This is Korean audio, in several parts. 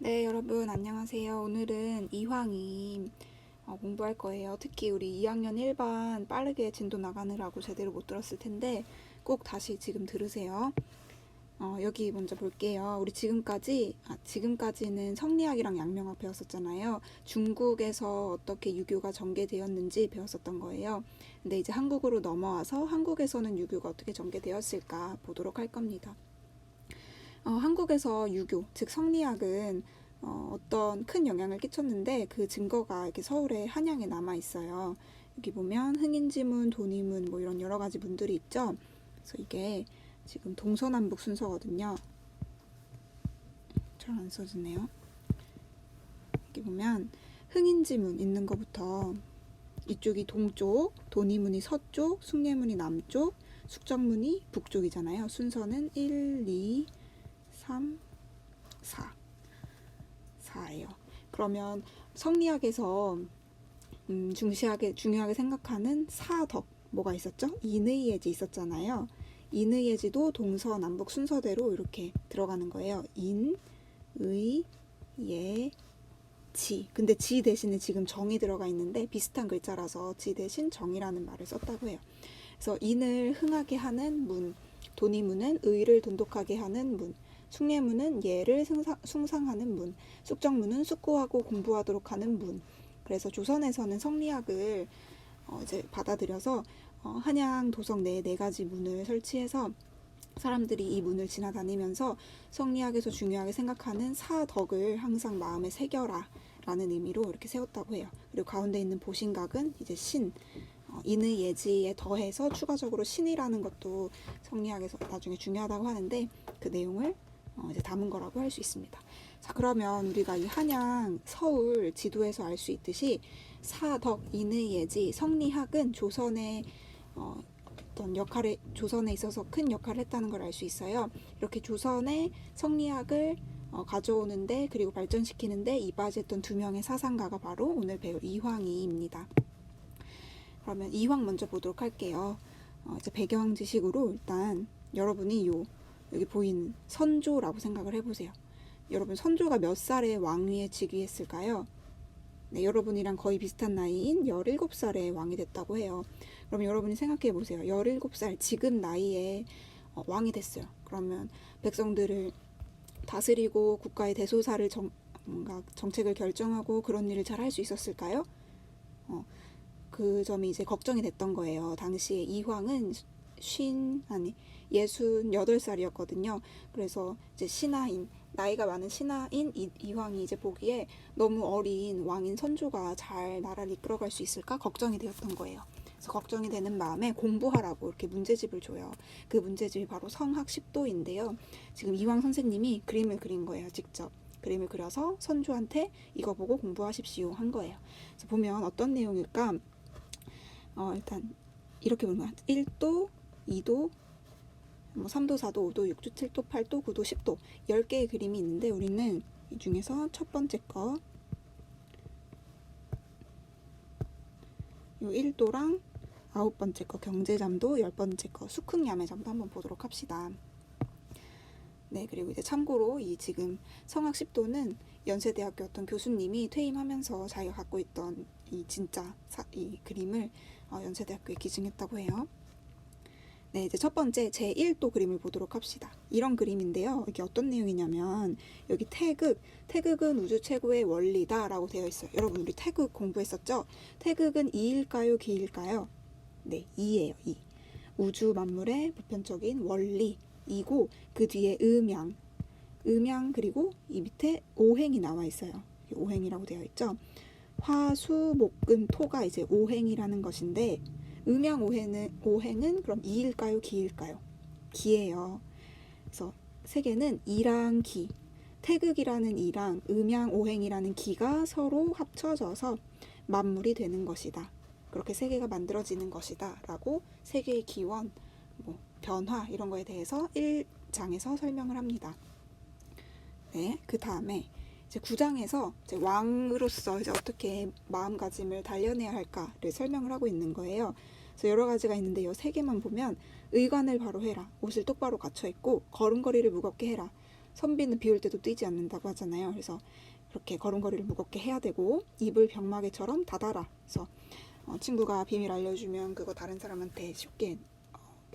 네, 여러분 안녕하세요. 오늘은 이황이 공부할 거예요. 특히 우리 2학년 1반 빠르게 진도 나가느라고 제대로 못 들었을 텐데 꼭 다시 지금 들으세요. 여기 먼저 볼게요. 우리 지금까지는 성리학이랑 양명학 배웠었잖아요. 중국에서 어떻게 유교가 전개되었는지 배웠었던 거예요. 근데 이제 한국으로 넘어와서 한국에서는 유교가 어떻게 전개되었을까 보도록 할 겁니다. 한국에서 유교, 즉 성리학은 어떤 큰 영향을 끼쳤는데 그 증거가 이렇게 서울의 한양에 남아 있어요. 여기 보면 흥인지문, 도니문 뭐 이런 여러 가지 문들이 있죠. 그래서 이게 지금 동서남북 순서거든요. 잘 안 써지네요. 여기 보면 흥인지문 있는 것부터 이쪽이 동쪽, 도니문이 서쪽, 숭례문이 남쪽, 숙정문이 북쪽이잖아요. 순서는 1, 2, 3, 4. 4예요. 그러면 성리학에서 중요하게 생각하는 사덕 뭐가 있었죠? 인의예지 있었잖아요. 인의예지도 동서남북 순서대로 이렇게 들어가는 거예요. 인, 의, 예, 지. 근데 지 대신에 지금 정이 들어가 있는데 비슷한 글자라서 지 대신 정이라는 말을 썼다고 해요. 그래서 인을 흥하게 하는 문, 도니문은 의를 돈독하게 하는 문, 숭례문은 예를 숭상하는 문, 숙정문은 숙고하고 공부하도록 하는 문. 그래서 조선에서는 성리학을 이제 받아들여서 한양, 도성 네 가지 문을 설치해서 사람들이 이 문을 지나다니면서 성리학에서 중요하게 생각하는 사덕을 항상 마음에 새겨라 라는 의미로 이렇게 세웠다고 해요. 그리고 가운데 있는 보신각은 이제 신, 인의 예지에 더해서 추가적으로 신이라는 것도 성리학에서 나중에 중요하다고 하는데 그 내용을 이제 담은 거라고 할 수 있습니다. 자, 그러면 우리가 이 한양, 서울 지도에서 알 수 있듯이 사덕, 인의 예지, 성리학은 조선의 어떤 조선에 있어서 큰 역할을 했다는 걸 알 수 있어요. 이렇게 조선의 성리학을 가져오는데 그리고 발전시키는데 이바지했던 두 명의 사상가가 바로 오늘 배울 이황이입니다. 그러면 이황 먼저 보도록 할게요. 이제 배경 지식으로 일단 여러분이 여기 보이는 선조라고 생각을 해보세요. 여러분 선조가 몇 살에 왕위에 즉위했을까요? 네, 여러분이랑 거의 비슷한 나이인 17살에 왕이 됐다고 해요. 그럼 여러분이 생각해 보세요. 17살 지금 나이에 왕이 됐어요. 그러면 백성들을 다스리고 국가의 대소사를 뭔가 정책을 결정하고 그런 일을 잘 할 수 있었을까요? 그 점이 이제 걱정이 됐던 거예요. 당시에 이황은 68살이었거든요. 그래서 이제 신하인, 나이가 많은 신하인 이황이 이제 보기에 너무 어린 왕인 선조가 잘 나라를 이끌어갈 수 있을까 걱정이 되었던 거예요. 그래서 걱정이 되는 마음에 공부하라고 이렇게 문제집을 줘요. 그 문제집이 바로 성학 10도인데요. 지금 이황 선생님이 그림을 그린 거예요. 직접. 그림을 그려서 선조한테 이거 보고 공부하십시오 한 거예요. 그래서 보면 어떤 내용일까? 일단 이렇게 보면 1도, 2도, 3도, 4도, 5도, 6도, 7도, 8도, 9도, 10도 10개의 그림이 있는데 우리는 이 중에서 첫 번째 거 요 1도랑 9번째 거 경제잠도 10번째 거 수크야매잠도 한번 보도록 합시다. 네, 그리고 이제 참고로 이 지금 성학 10도는 연세대학교 어떤 교수님이 퇴임하면서 자기가 갖고 있던 이 이 그림을 연세대학교에 기증했다고 해요. 네, 이제 첫 번째 제1도 그림을 보도록 합시다. 이런 그림인데요. 이게 어떤 내용이냐면 여기 태극은 우주 최고의 원리다 라고 되어 있어요. 여러분 우리 태극 공부했었죠? 태극은 이일까요? 기일까요? 네, 이예요. 이. 우주 만물의 보편적인 원리이고 그 뒤에 음양 그리고 이 밑에 오행이 나와 있어요. 오행이라고 되어 있죠? 화, 수, 목, 금, 토가 이제 오행이라는 것인데 음양 오행은 그럼 이일까요? 기일까요? 기예요. 그래서 세 개는 이랑 기, 태극이라는 이랑 음양 오행이라는 기가 서로 합쳐져서 만물이 되는 것이다. 그렇게 세 개가 만들어지는 것이다. 라고 세 개의 기원, 변화 이런 거에 대해서 1장에서 설명을 합니다. 네, 그 다음에 이제 9장에서 이제 왕으로서 이제 어떻게 마음가짐을 단련해야 할까를 설명을 하고 있는 거예요. 그래서 여러 가지가 있는데 이 세 개만 보면 의관을 바로 해라. 옷을 똑바로 갖춰 입고 걸음걸이를 무겁게 해라. 선비는 비올 때도 뛰지 않는다고 하잖아요. 그래서 그렇게 걸음걸이를 무겁게 해야 되고 입을 병마개처럼 닫아라. 그래서 친구가 비밀 알려주면 그거 다른 사람한테 쉽게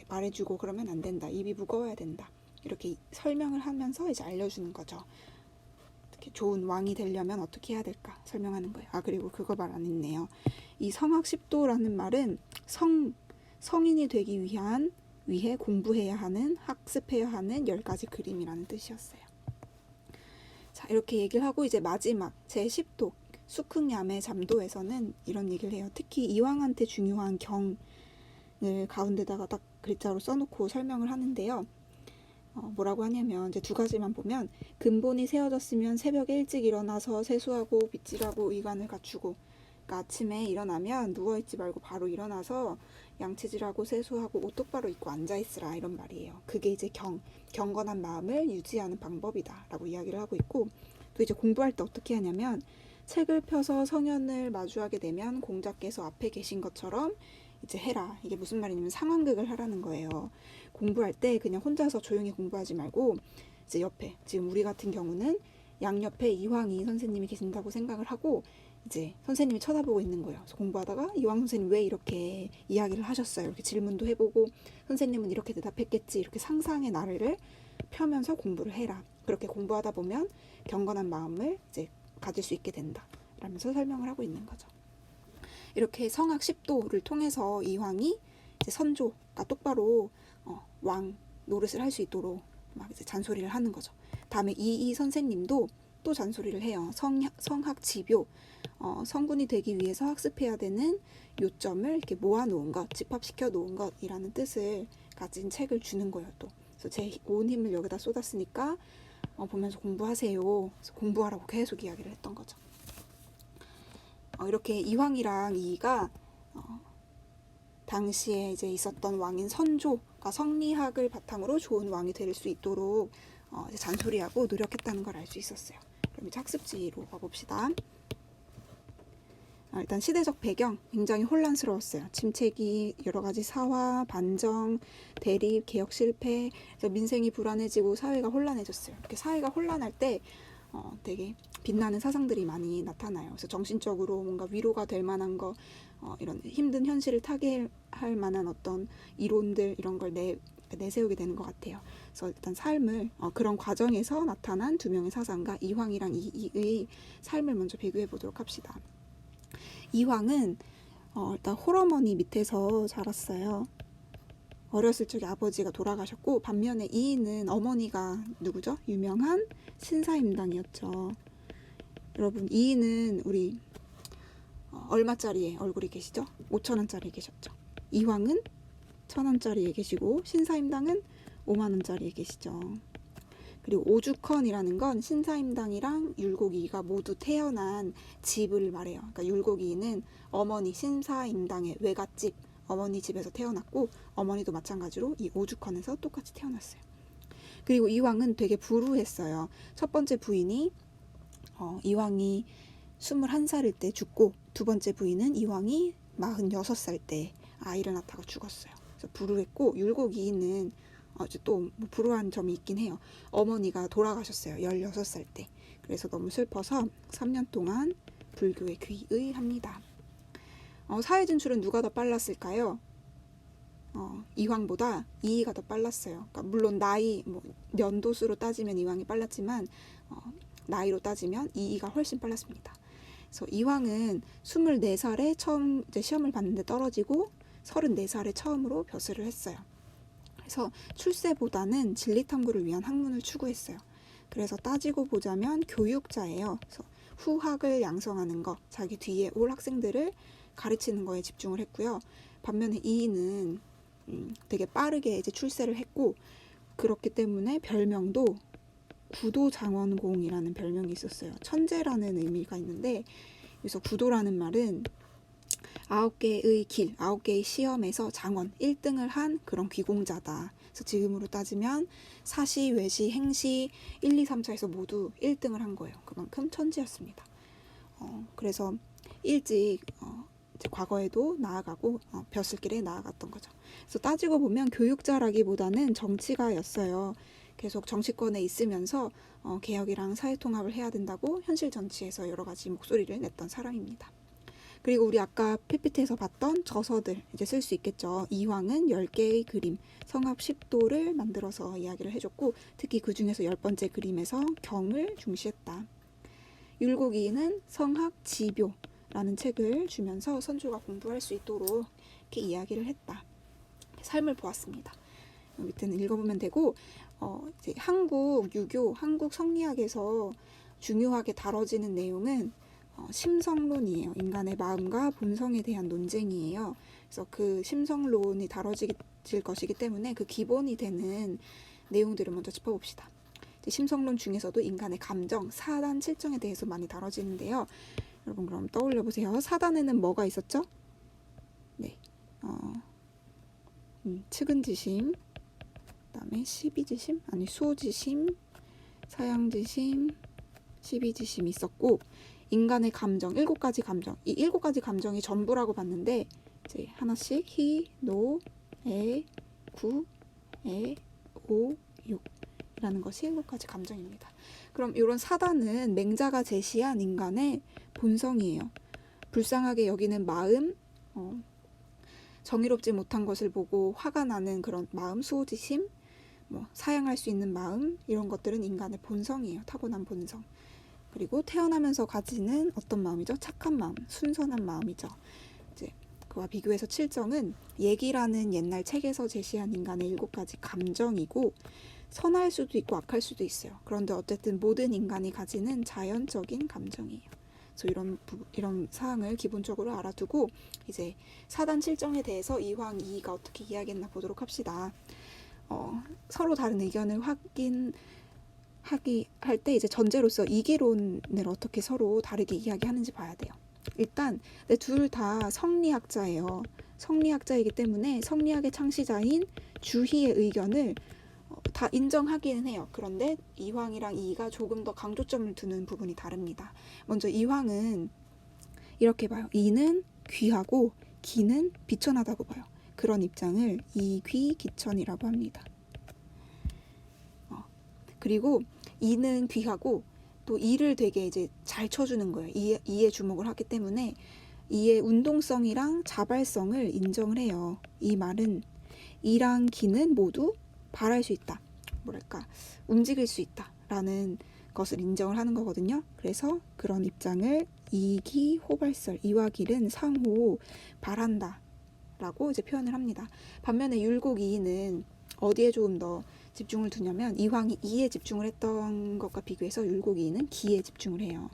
말해주고 그러면 안 된다. 입이 무거워야 된다. 이렇게 설명을 하면서 이제 알려주는 거죠. 이렇게 좋은 왕이 되려면 어떻게 해야 될까 설명하는 거예요. 그리고 그거 말 안 했네요. 이 성학십도라는 말은 성인이 되기 위해 공부해야 하는, 학습해야 하는 10가지 그림이라는 뜻이었어요. 자, 이렇게 얘기를 하고 이제 마지막 제10도 수크냠의 잠도에서는 이런 얘기를 해요. 특히 이왕한테 중요한 경을 가운데다가 딱 글자로 써놓고 설명을 하는데요. 뭐라고 하냐면 이제 2가지만 보면 근본이 세워졌으면 새벽에 일찍 일어나서 세수하고 빗질하고 의관을 갖추고, 그러니까 아침에 일어나면 누워있지 말고 바로 일어나서 양치질하고 세수하고 옷 똑바로 입고 앉아있으라, 이런 말이에요. 그게 이제 경건한 마음을 유지하는 방법이다 라고 이야기를 하고 있고, 또 이제 공부할 때 어떻게 하냐면 책을 펴서 성현을 마주하게 되면 공자께서 앞에 계신 것처럼 이제 해라. 이게 무슨 말이냐면 상황극을 하라는 거예요. 공부할 때 그냥 혼자서 조용히 공부하지 말고 이제 옆에, 지금 우리 같은 경우는 양옆에 이황희 선생님이 계신다고 생각을 하고 이제 선생님이 쳐다보고 있는 거예요. 그래서 공부하다가 이황 선생님 왜 이렇게 이야기를 하셨어요? 이렇게 질문도 해보고 선생님은 이렇게 대답했겠지. 이렇게 상상의 나래를 펴면서 공부를 해라. 그렇게 공부하다 보면 경건한 마음을 이제 가질 수 있게 된다. 라면서 설명을 하고 있는 거죠. 이렇게 성학 10도를 통해서 이황이 이제 선조가 똑바로 왕 노릇을 할 수 있도록 막 이제 잔소리를 하는 거죠. 다음에 이이 선생님도 또 잔소리를 해요. 성학 지묘, 성군이 되기 위해서 학습해야 되는 요점을 이렇게 모아놓은 것, 집합시켜 놓은 것이라는 뜻을 가진 책을 주는 거예요. 또 그래서 제 온 힘을 여기다 쏟았으니까 보면서 공부하세요. 그래서 공부하라고 계속 이야기를 했던 거죠. 이렇게 이황이랑 이이가 당시에 이제 있었던 왕인 선조가 성리학을 바탕으로 좋은 왕이 될 수 있도록 이제 잔소리하고 노력했다는 걸 알 수 있었어요. 그럼 이제 학습지로 가봅시다. 일단 시대적 배경 굉장히 혼란스러웠어요. 침체기, 여러 가지 사화, 반정, 대립, 개혁 실패, 그래서 민생이 불안해지고 사회가 혼란해졌어요. 이렇게 사회가 혼란할 때 되게 빛나는 사상들이 많이 나타나요. 그래서 정신적으로 뭔가 위로가 될 만한 거, 이런 힘든 현실을 타개할 만한 어떤 이론들, 이런 걸 내세우게 되는 것 같아요. 그래서 일단 삶을 그런 과정에서 나타난 2명의 사상가 이황이랑 이이의 삶을 먼저 비교해 보도록 합시다. 이황은 일단 홀어머니 밑에서 자랐어요. 어렸을 적에 아버지가 돌아가셨고, 반면에 이이는 어머니가 누구죠? 유명한 신사임당이었죠. 여러분, 이이는 우리 얼마짜리에 얼굴이 계시죠? 5,000원짜리에 계셨죠. 이황은 1,000원짜리에 계시고 신사임당은 50,000원짜리에 계시죠. 그리고 오죽헌이라는 건 신사임당이랑 율곡이가 모두 태어난 집을 말해요. 그러니까 율곡이는 어머니 신사임당의 외갓집 어머니 집에서 태어났고, 어머니도 마찬가지로 이 오죽헌에서 똑같이 태어났어요. 그리고 이황은 되게 불우했어요. 첫 번째 부인이 이황이 21살일 때 죽고, 2번째 부인은 이황이 46살 때 아이를 낳다가 죽었어요. 그래서 불우했고, 율곡이는 또 뭐 불우한 점이 있긴 해요. 어머니가 돌아가셨어요. 16살 때. 그래서 너무 슬퍼서 3년 동안 불교에 귀의합니다. 사회 진출은 누가 더 빨랐을까요? 이황보다 이이가 더 빨랐어요. 그러니까 물론 나이, 연도수로 따지면 이황이 빨랐지만 나이로 따지면 이이가 훨씬 빨랐습니다. 그래서 이황은 24살에 처음 이제 시험을 봤는데 떨어지고 34살에 처음으로 벼슬을 했어요. 그래서 출세보다는 진리탐구를 위한 학문을 추구했어요. 그래서 따지고 보자면 교육자예요. 그래서 후학을 양성하는 거, 자기 뒤에 올 학생들을 가르치는 거에 집중을 했고요. 반면에 이이는 되게 빠르게 이제 출세를 했고, 그렇기 때문에 별명도 구도장원공이라는 별명이 있었어요. 천재라는 의미가 있는데, 그래서 구도라는 말은 9개의 길, 9개의 시험에서 장원 1등을 한 그런 귀공자다. 그래서 지금으로 따지면 사시, 외시, 행시 1, 2, 3차에서 모두 1등을 한 거예요. 그만큼 천재였습니다. 그래서 일찍 이제 과거에도 나아가고 벼슬길에 나아갔던 거죠. 그래서 따지고 보면 교육자라기보다는 정치가였어요. 계속 정치권에 있으면서 개혁이랑 사회통합을 해야 된다고 현실 정치에서 여러 가지 목소리를 냈던 사람입니다. 그리고 우리 아까 PPT에서 봤던 저서들 이제 쓸 수 있겠죠. 이황은 10개의 그림, 성악 10도를 만들어서 이야기를 해줬고 특히 그 중에서 10번째 그림에서 경을 중시했다. 율곡이인은 성학 지묘라는 책을 주면서 선조가 공부할 수 있도록 이렇게 이야기를 했다. 삶을 보았습니다. 밑에는 읽어보면 되고 이제 한국 유교, 한국 성리학에서 중요하게 다뤄지는 내용은 심성론이에요. 인간의 마음과 본성에 대한 논쟁이에요. 그래서 그 심성론이 다뤄질 것이기 때문에 그 기본이 되는 내용들을 먼저 짚어봅시다. 심성론 중에서도 인간의 감정, 사단, 칠정에 대해서 많이 다뤄지는데요. 여러분 그럼 떠올려 보세요. 사단에는 뭐가 있었죠? 네, 측은지심, 그다음에 시비지심, 아니 수호지심, 사양지심, 시비지심이 있었고 인간의 감정, 7가지 감정, 이 7가지 감정이 전부라고 봤는데 이제 하나씩 희, 노, 애, 구, 애, 오, 육 이라는 것이 7가지 감정입니다. 그럼 이런 사단은 맹자가 제시한 인간의 본성이에요. 불쌍하게 여기는 마음, 정의롭지 못한 것을 보고 화가 나는 그런 마음, 수호지심, 사양할 수 있는 마음 이런 것들은 인간의 본성이에요. 타고난 본성. 그리고 태어나면서 가지는 어떤 마음이죠? 착한 마음, 순선한 마음이죠. 이제 그와 비교해서 칠정은 얘기라는 옛날 책에서 제시한 인간의 7가지 감정이고 선할 수도 있고 악할 수도 있어요. 그런데 어쨌든 모든 인간이 가지는 자연적인 감정이에요. 그래서 이런 사항을 기본적으로 알아두고 이제 사단 칠정에 대해서 이황 이이가 어떻게 이야기했나 보도록 합시다. 서로 다른 의견을 할 때 이제 전제로서 이기론을 어떻게 서로 다르게 이야기하는지 봐야 돼요. 일단 둘 다 성리학자예요. 성리학자이기 때문에 성리학의 창시자인 주희의 의견을 다 인정하기는 해요. 그런데 이황이랑 이이가 조금 더 강조점을 두는 부분이 다릅니다. 먼저 이황은 이렇게 봐요. 이는 귀하고 기는 비천하다고 봐요. 그런 입장을 이귀기천이라고 합니다. 그리고 이는 귀하고 또 이를 되게 이제 잘 쳐주는 거예요. 이에 주목을 하기 때문에 이의 운동성이랑 자발성을 인정을 해요. 이 말은 이랑 기는 모두 발할 수 있다. 뭐랄까 움직일 수 있다라는 것을 인정을 하는 거거든요. 그래서 그런 입장을 이기 호발설, 이와 길은 상호 발한다 라고 이제 표현을 합니다. 반면에 율곡이는 어디에 조금 더 집중을 두냐면 이황이 이에 집중을 했던 것과 비교해서 율곡이는 기에 집중을 해요.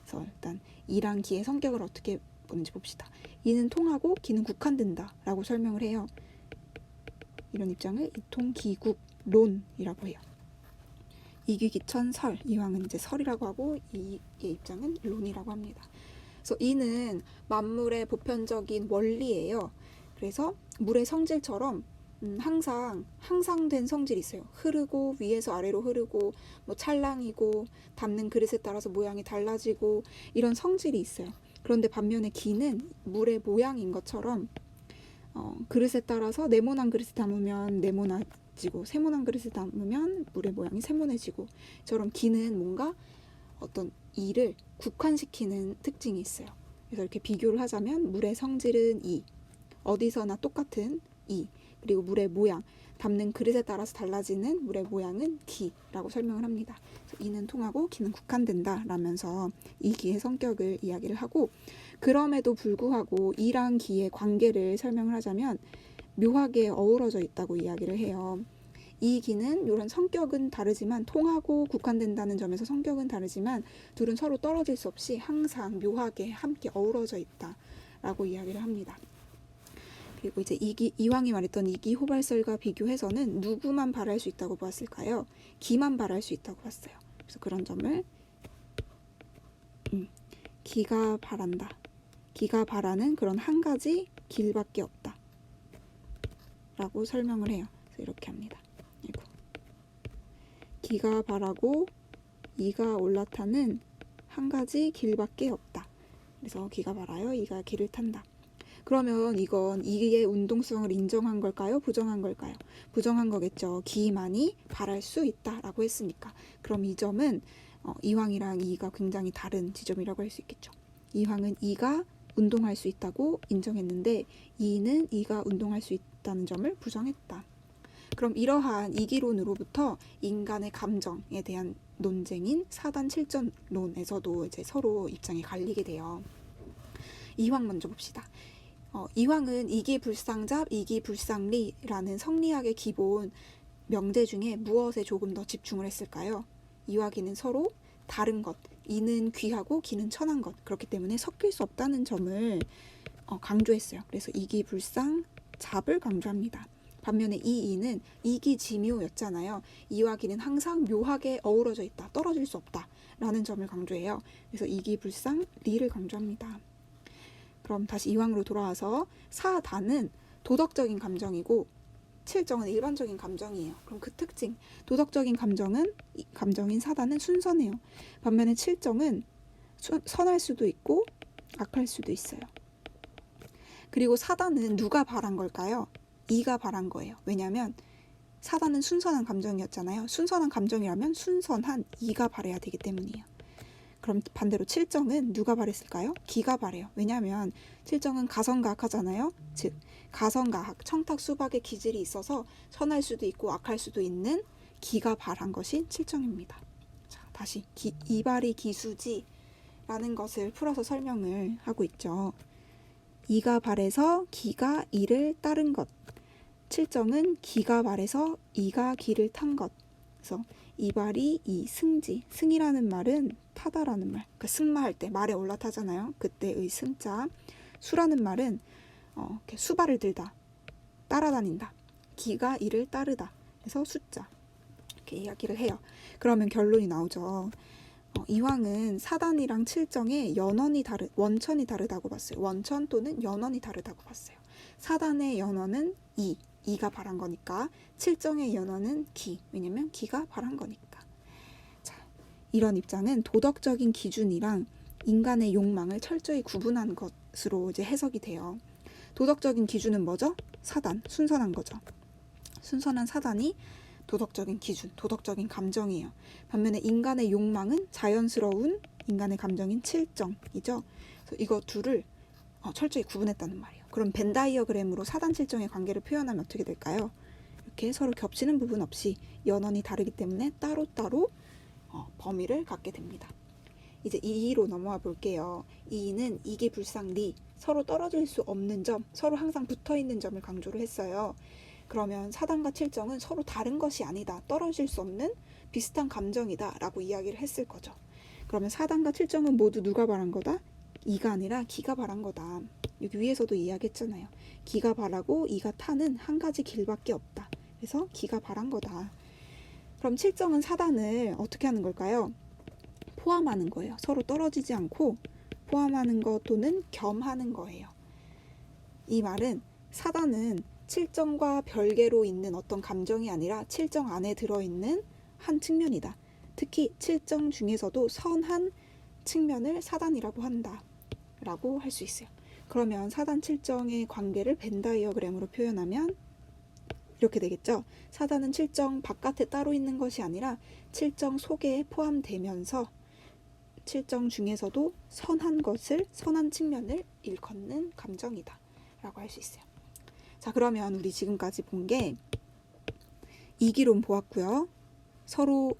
그래서 일단 이랑 기의 성격을 어떻게 보는지 봅시다. 이는 통하고 기는 국한된다 라고 설명을 해요. 이런 입장을 이통기국론이라고 해요. 이귀기천설, 이황은 이제 설이라고 하고 이의 입장은 론이라고 합니다. 그래서 이는 만물의 보편적인 원리예요. 그래서 물의 성질처럼 항상 항상된 성질이 있어요. 흐르고 위에서 아래로 흐르고 찰랑이고 담는 그릇에 따라서 모양이 달라지고 이런 성질이 있어요. 그런데 반면에 기는 물의 모양인 것처럼 그릇에 따라서 네모난 그릇에 담으면 네모나지고 세모난 그릇에 담으면 물의 모양이 세모내지고 처럼 기는 뭔가 어떤 이를 국한시키는 특징이 있어요. 그래서 이렇게 비교를 하자면 물의 성질은 이, 어디서나 똑같은 이, 그리고 물의 모양, 담는 그릇에 따라서 달라지는 물의 모양은 기라고 설명을 합니다. 그래서 이는 통하고 기는 국한된다 라면서 이 기의 성격을 이야기를 하고 그럼에도 불구하고 이랑 기의 관계를 설명을 하자면 묘하게 어우러져 있다고 이야기를 해요. 이 기는 이런 성격은 다르지만 통하고 국한된다는 점에서 성격은 다르지만 둘은 서로 떨어질 수 없이 항상 묘하게 함께 어우러져 있다라고 이야기를 합니다. 그리고 이제 이황이 말했던 이기 호발설과 비교해서는 누구만 발할 수 있다고 보았을까요? 기만 발할 수 있다고 봤어요. 그래서 그런 점을 기가 발한다. 기가 발하는 그런 한 가지 길밖에 없다. 라고 설명을 해요. 그래서 이렇게 합니다. 아이고. 기가 발하고 이가 올라타는 한 가지 길밖에 없다. 그래서 기가 발하여 이가 길을 탄다. 그러면 이건 이의 운동성을 인정한 걸까요? 부정한 걸까요? 부정한 거겠죠. 기만이 발할 수 있다라고 했으니까. 그럼 이 점은 이황이랑 이가 굉장히 다른 지점이라고 할 수 있겠죠. 이황은 이가 운동할 수 있다고 인정했는데 이는 이가 운동할 수 있다는 점을 부정했다. 그럼 이러한 이기론으로부터 인간의 감정에 대한 논쟁인 사단 칠전론에서도 이제 서로 입장이 갈리게 돼요. 이황 먼저 봅시다. 이황은 이기불상잡, 이기불상리라는 성리학의 기본 명제 중에 무엇에 조금 더 집중을 했을까요? 이와 기는 서로 다른 것, 이는 귀하고 기는 천한 것, 그렇기 때문에 섞일 수 없다는 점을 강조했어요. 그래서 이기불상잡을 강조합니다. 반면에 이 이는 이기지묘였잖아요. 이와 기는 항상 묘하게 어우러져 있다, 떨어질 수 없다 라는 점을 강조해요. 그래서 이기불상리를 강조합니다. 그럼 다시 이황으로 돌아와서 사단은 도덕적인 감정이고 칠정은 일반적인 감정이에요. 그럼 그 특징, 도덕적인 감정인 사단은 순선해요. 반면에 칠정은 선할 수도 있고 악할 수도 있어요. 그리고 사단은 누가 바란 걸까요? 이가 바란 거예요. 왜냐하면 사단은 순선한 감정이었잖아요. 순선한 감정이라면 순선한 이가 바래야 되기 때문이에요. 그럼 반대로 칠정은 누가 바랬을까요? 기가 바래요. 왜냐하면 칠정은 가성가학 하잖아요. 즉 가성가학, 청탁 수박의 기질이 있어서 선할 수도 있고 악할 수도 있는 기가 발한 것이 칠정입니다. 자, 다시 이발이 기수지라는 것을 풀어서 설명을 하고 있죠. 이가 발해서 기가 이를 따른 것. 칠정은 기가 발해서 이가 기를 탄 것. 그래서 이발이 이 승지, 승이라는 말은 타다라는 말. 그러니까 승마할 때 말에 올라타잖아요. 그때의 승자. 수라는 말은 수발을 들다, 따라다닌다. 기가 이를 따르다. 그래서 숫자. 이렇게 이야기를 해요. 그러면 결론이 나오죠. 이황은 사단이랑 칠정의 원천이 다르다고 봤어요. 원천 또는 연원이 다르다고 봤어요. 사단의 연원은 이가 바란 거니까. 칠정의 연원은 기, 왜냐면 기가 바란 거니까. 자, 이런 입장은 도덕적인 기준이랑 인간의 욕망을 철저히 구분한 것으로 이제 해석이 돼요. 도덕적인 기준은 뭐죠? 사단, 순선한 거죠. 순선한 사단이 도덕적인 기준, 도덕적인 감정이에요. 반면에 인간의 욕망은 자연스러운 인간의 감정인 칠정이죠. 그래서 이거 둘을 철저히 구분했다는 말이에요. 그럼 벤 다이어그램으로 사단 칠정의 관계를 표현하면 어떻게 될까요? 이렇게 서로 겹치는 부분 없이 연원이 다르기 때문에 따로따로 범위를 갖게 됩니다. 이제 2로 넘어와 볼게요. 2는 이기불상리, 서로 떨어질 수 없는 점, 서로 항상 붙어있는 점을 강조를 했어요. 그러면 사단과 칠정은 서로 다른 것이 아니다, 떨어질 수 없는 비슷한 감정이다 라고 이야기를 했을 거죠. 그러면 사단과 칠정은 모두 누가 바란 거다? 이가 아니라 기가 바란 거다. 여기 위에서도 이야기했잖아요. 기가 바라고 이가 타는 한 가지 길밖에 없다. 그래서 기가 바란 거다. 그럼 칠정은 사단을 어떻게 하는 걸까요? 포함하는 거예요. 서로 떨어지지 않고 포함하는 것 또는 겸하는 거예요. 이 말은 사단은 칠정과 별개로 있는 어떤 감정이 아니라 칠정 안에 들어있는 한 측면이다. 특히 칠정 중에서도 선한 측면을 사단이라고 한다 라고 할 수 있어요. 그러면 사단 칠정의 관계를 벤 다이어그램으로 표현하면 이렇게 되겠죠. 사단은 칠정 바깥에 따로 있는 것이 아니라 칠정 속에 포함되면서 칠정 중에서도 선한 측면을 일컫는 감정이다 라고 할 수 있어요. 자, 그러면 우리 지금까지 본 게 이기론 보았고요. 서로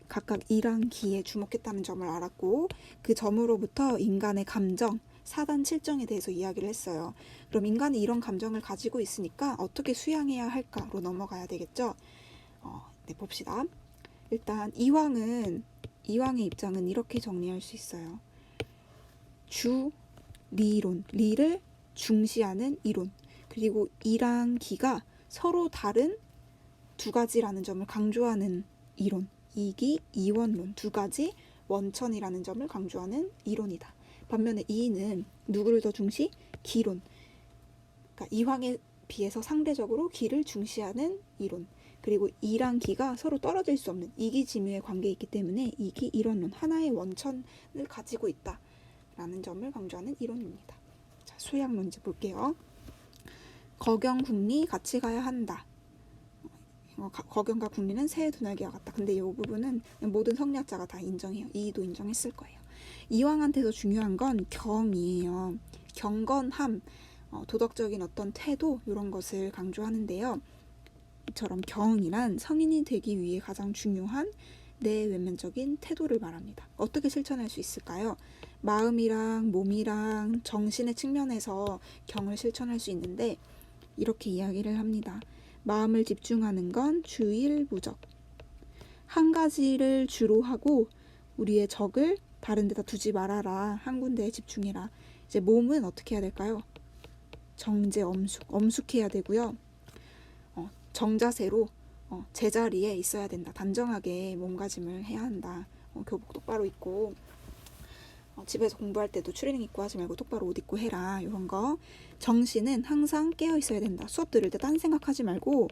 각각 이랑 기에 주목했다는 점을 알았고, 그 점으로부터 인간의 감정, 사단 칠정에 대해서 이야기를 했어요. 그럼 인간이 이런 감정을 가지고 있으니까 어떻게 수양해야 할까로 넘어가야 되겠죠. 네, 봅시다. 일단 이황의 입장은 이렇게 정리할 수 있어요. 리론, 리를 중시하는 이론, 그리고 이랑 기가 서로 다른 두 가지라는 점을 강조하는 이론, 이기, 이원론, 두 가지 원천이라는 점을 강조하는 이론이다. 반면에 이는 누구를 더 중시? 기론. 그러니까 이황에 비해서 상대적으로 기를 중시하는 이론. 그리고 이랑 기가 서로 떨어질 수 없는 이기지묘의 관계에 있기 때문에 이기, 이원론, 하나의 원천을 가지고 있다라는 점을 강조하는 이론입니다. 자, 자, 수양 문제 볼게요. 거경, 국리 같이 가야 한다. 거경과 국리는 새의 두 날개와 같다. 근데 이 부분은 모든 성리학자가 다 인정해요. 이의도 인정했을 거예요. 이왕한테서 중요한 건 경이에요. 경건함, 도덕적인 어떤 태도 이런 것을 강조하는데요. 이처럼 경이란 성인이 되기 위해 가장 중요한 내외면적인 태도를 말합니다. 어떻게 실천할 수 있을까요? 마음이랑 몸이랑 정신의 측면에서 경을 실천할 수 있는데 이렇게 이야기를 합니다. 마음을 집중하는 건 주일무적. 한 가지를 주로 하고 우리의 적을 다른 데다 두지 말아라. 한 군데에 집중해라. 이제 몸은 어떻게 해야 될까요? 정제, 엄숙해야 되고요. 정자세로 제자리에 있어야 된다. 단정하게 몸가짐을 해야 한다. 교복 똑바로 입고 집에서 공부할 때도 추리닝 입고 하지 말고 똑바로 옷 입고 해라. 이런 거. 정신은 항상 깨어 있어야 된다. 수업 들을 때 딴 생각하지 말고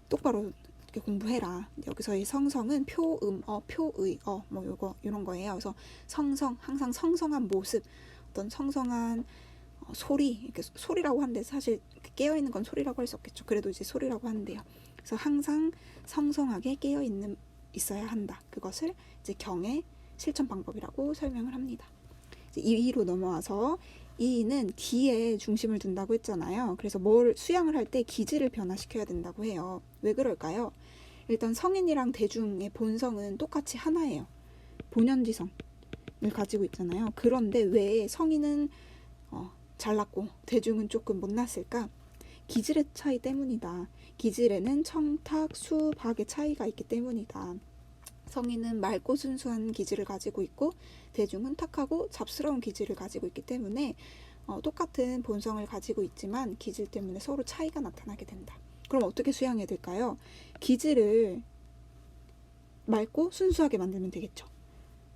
똑바로 이렇게 공부해라. 여기서의 성성은 표음어, 표의어 뭐 요거 이런 거예요. 그래서 성성, 항상 성성한 모습, 어떤 성성한 소리, 이렇게 소리라고 하는데 사실 깨어 있는 건 소리라고 할 수 없겠죠. 그래도 이제 소리라고 하는데요. 그래서 항상 성성하게 깨어 있어야 한다. 그것을 이제 경의 실천 방법이라고 설명을 합니다. 이제 2위로 넘어와서 2위는 기에 중심을 둔다고 했잖아요. 그래서 뭘 수양을 할 때 기질을 변화시켜야 된다고 해요. 왜 그럴까요? 일단 성인이랑 대중의 본성은 똑같이 하나예요. 본연지성을 가지고 있잖아요. 그런데 왜 성인은 잘났고 대중은 조금 못났을까? 기질의 차이 때문이다. 기질에는 청탁, 수, 박의 차이가 있기 때문이다. 성인은 맑고 순수한 기질을 가지고 있고 대중은 탁하고 잡스러운 기질을 가지고 있기 때문에 똑같은 본성을 가지고 있지만 기질 때문에 서로 차이가 나타나게 된다. 그럼 어떻게 수양해야 될까요? 기질을 맑고 순수하게 만들면 되겠죠.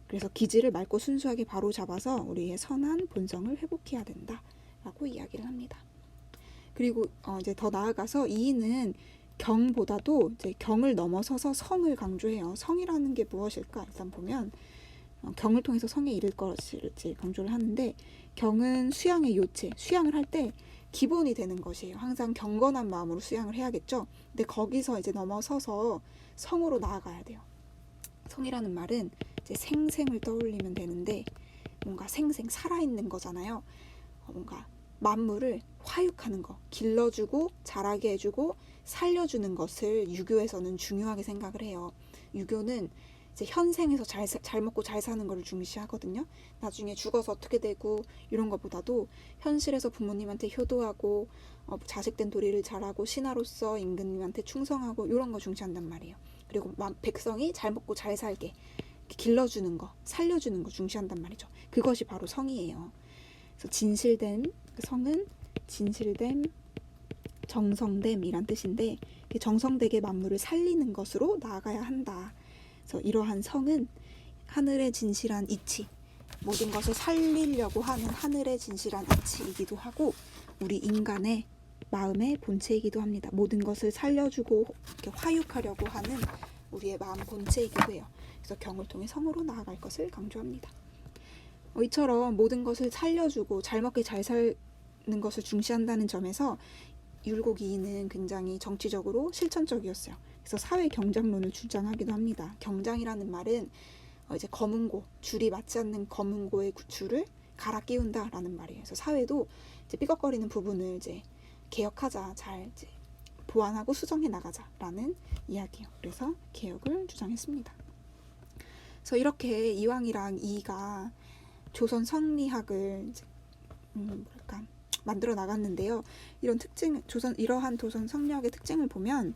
그래서 기질을 맑고 순수하게 바로 잡아서 우리의 선한 본성을 회복해야 된다 라고 이야기를 합니다. 그리고 이제 더 나아가서 이는 경보다도 이제 경을 넘어서서 성을 강조해요. 성이라는 게 무엇일까? 일단 보면 경을 통해서 성에 이를 것을 강조를 하는데 경은 수양의 요체, 수양을 할 때 기본이 되는 것이에요. 항상 경건한 마음으로 수양을 해야겠죠. 근데 거기서 이제 넘어서서 성으로 나아가야 돼요. 성이라는 말은 이제 생생을 떠올리면 되는데 뭔가 생생 살아있는 거잖아요. 뭔가 만물을 화육하는 거, 길러주고 자라게 해주고 살려주는 것을 유교에서는 중요하게 생각을 해요. 유교는 이제 현생에서 잘 먹고 잘 사는 걸 중시하거든요. 나중에 죽어서 어떻게 되고 이런 것보다도 현실에서 부모님한테 효도하고 자식된 도리를 잘하고 신하로서 임금님한테 충성하고 이런 거 중시한단 말이에요. 그리고 백성이 잘 먹고 잘 살게 길러주는 거, 살려주는 거 중시한단 말이죠. 그것이 바로 성이에요. 그래서 진실됨, 성은 진실됨, 정성됨이란 뜻인데 정성되게 만물을 살리는 것으로 나아가야 한다. 그래서 이러한 성은 하늘의 진실한 이치, 모든 것을 살리려고 하는 하늘의 진실한 이치이기도 하고 우리 인간의 마음의 본체이기도 합니다. 모든 것을 살려주고 이렇게 화육하려고 하는 우리의 마음 본체이기도 해요. 그래서 경을 통해 성으로 나아갈 것을 강조합니다. 이처럼 모든 것을 살려주고 잘 먹게 잘 사는 것을 중시한다는 점에서 율곡이인은 굉장히 정치적으로 실천적이었어요. 그래서 사회 경장론을 주장하기도 합니다. 경장이라는 말은 이제 검은고, 줄이 맞지 않는 검은고의 줄을 갈아 끼운다라는 말이에요. 그래서 사회도 이제 삐걱거리는 부분을 이제 개혁하자, 잘 이제 보완하고 수정해 나가자라는 이야기예요. 그래서 개혁을 주장했습니다. 그래서 이렇게 이왕이랑 이가 조선 성리학을 이제 만들어 나갔는데요. 이러한 조선 성리학의 특징을 보면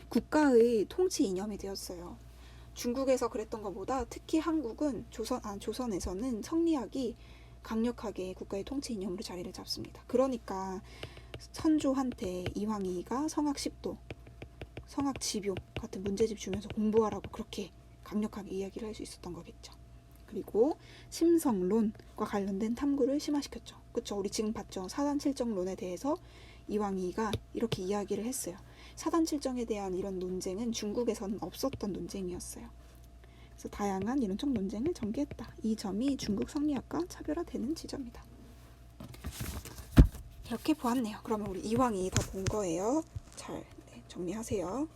국가의 통치 이념이 되었어요. 중국에서 그랬던 것보다 특히 한국은 조선에서는 성리학이 강력하게 국가의 통치 이념으로 자리를 잡습니다. 그러니까 선조한테 이황이가 성악 10도, 성악 집요 같은 문제집 주면서 공부하라고 그렇게 강력하게 이야기를 할 수 있었던 거겠죠. 그리고 심성론과 관련된 탐구를 심화시켰죠. 그렇죠? 우리 지금 봤죠? 사단칠정론에 대해서 이황이가 이렇게 이야기를 했어요. 사단칠정에 대한 이런 논쟁은 중국에서는 없었던 논쟁이었어요. 그래서 다양한 이론적 논쟁을 전개했다. 이 점이 중국 성리학과 차별화되는 지점이다. 이렇게 보았네요. 그러면 우리 이왕이 다 본 거예요. 잘 정리하세요.